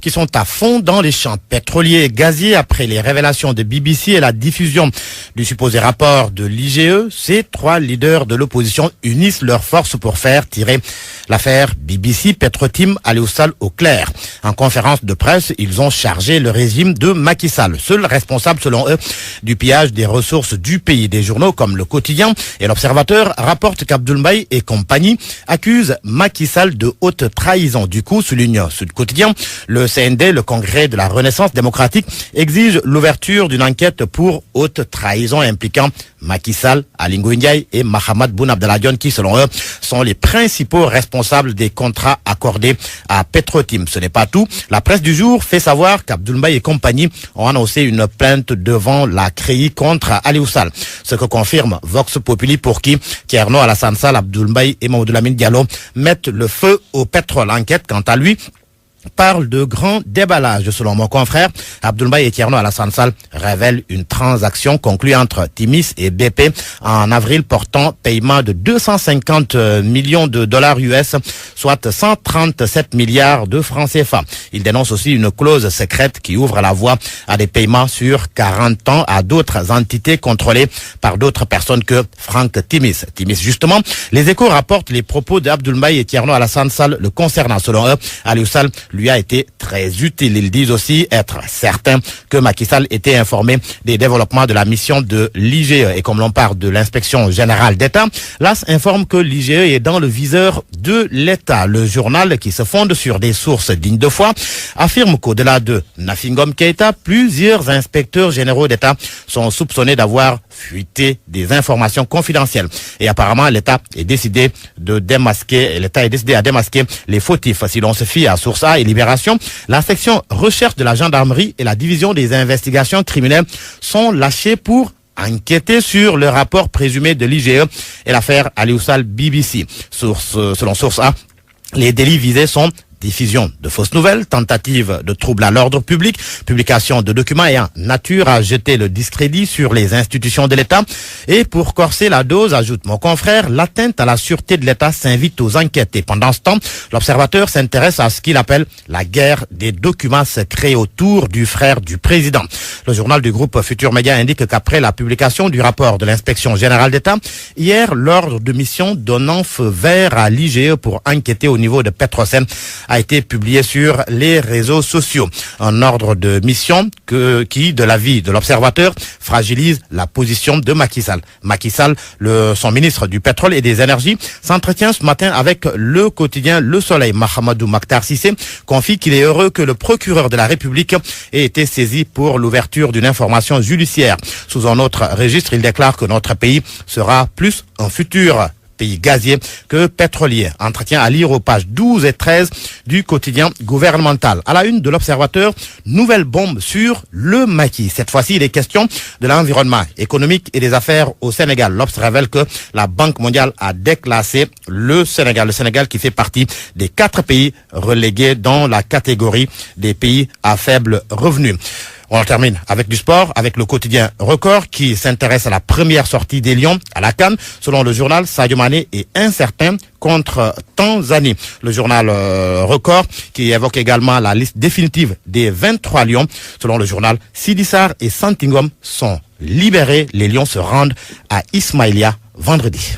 qui sont à fond dans les champs pétroliers et gaziers après les révélations de BBC et la diffusion du supposé rapport de l'IGE. Ces trois leaders de l'opposition unissent leurs forces pour faire tirer l'affaire BBC Petrotim Aliou Sall au clair. En conférence de presse, ils ont chargé le régime de Macky Sall, seul responsable selon eux du pillage des ressources du pays. Des journaux comme Le Quotidien et L'Observateur rapportent qu'Abdoul Mbaye et compagnie accusent Macky Sall de haute trahison. Du coup, souligne Sud Quotidien, le CND, le Congrès de la Renaissance démocratique, exige l'ouverture d'une enquête pour haute trahison impliquant Macky Sall, Ali Ngouille Ndiaye et Mahammed Boun Abdallah Dionne qui, selon eux, sont les principaux responsables des contrats accordés à Petrotim. Ce n'est pas tout. La presse du jour fait savoir qu'Abdoul Mbaye et compagnie ont annoncé une plainte devant la CREI contre Aliou Sall. Ce que confirme Vox Populi pour qui Thierno Alassane Sall, Abdoul Mbaye et Mamadou Lamine Diallo mettent le feu au pétrole. L'enquête, quant à lui, parle de grand déballage. Selon mon confrère, Abdoul Mbaye et Thierno Alassane Sall révèlent une transaction conclue entre Timis et BP en avril portant paiement de 250 millions de dollars US, soit 137 milliards de francs CFA. Il dénonce aussi une clause secrète qui ouvre la voie à des paiements sur 40 ans à d'autres entités contrôlées par d'autres personnes que Franck Timis. Justement, les Échos rapportent les propos d'Abdoul Mbaye et Thierno Alassane Sall le concernant. Selon eux, Aliou Sall lui a été très utile. Ils disent aussi être certains que Macky Sall était informé des développements de la mission de l'IGE. Et comme l'on parle de l'inspection générale d'État, l'AS informe que l'IGE est dans le viseur de l'État. Le journal, qui se fonde sur des sources dignes de foi, affirme qu'au-delà de Nafingom Keïta, plusieurs inspecteurs généraux d'État sont soupçonnés d'avoir fuité des informations confidentielles. Et apparemment, l'État est décidé à démasquer les fautifs. Si l'on se fie à Source A et Libération, la section recherche de la gendarmerie et la division des investigations criminelles sont lâchées pour enquêter sur le rapport présumé de l'IGE et l'affaire Aliou Sall BBC. Selon Source A, les délits visés sont diffusion de fausses nouvelles, tentative de trouble à l'ordre public, publication de documents ayant nature à jeter le discrédit sur les institutions de l'État. Et pour corser la dose, ajoute mon confrère, l'atteinte à la sûreté de l'État s'invite aux enquêtes. Et pendant ce temps, l'Observateur s'intéresse à ce qu'il appelle la guerre des documents secrets autour du frère du président. Le journal du groupe Futur Média indique qu'après la publication du rapport de l'inspection générale d'État, hier, l'ordre de mission donnant feu vert à l'IGE pour enquêter au niveau de Petrosen a été publié sur les réseaux sociaux. Un ordre de mission qui, de l'avis de l'Observateur, fragilise la position de Macky Sall. Macky Sall, son ministre du pétrole et des énergies, s'entretient ce matin avec le quotidien Le Soleil. Mahamadou Makhtar Cissé confie qu'il est heureux que le procureur de la République ait été saisi pour l'ouverture d'une information judiciaire. Sous un autre registre, il déclare que notre pays sera plus un futur pays gazier que pétrolier. Entretien à lire aux pages 12 et 13 du quotidien gouvernemental. À la une de l'Observateur, nouvelle bombe sur le maquis. Cette fois-ci, il est question de l'environnement économique et des affaires au Sénégal. L'Obs révèle que la Banque mondiale a déclassé le Sénégal. Le Sénégal qui fait partie des 4 pays relégués dans la catégorie des pays à faible revenu. On termine avec du sport, avec le quotidien Record qui s'intéresse à la première sortie des Lions à la CAN. Selon le journal, Sadio Mané est incertain contre Tanzanie. Le journal Record qui évoque également la liste définitive des 23 Lions. Selon le journal, Sidi Sarr et Santingom sont libérés. Les Lions se rendent à Ismaïlia vendredi.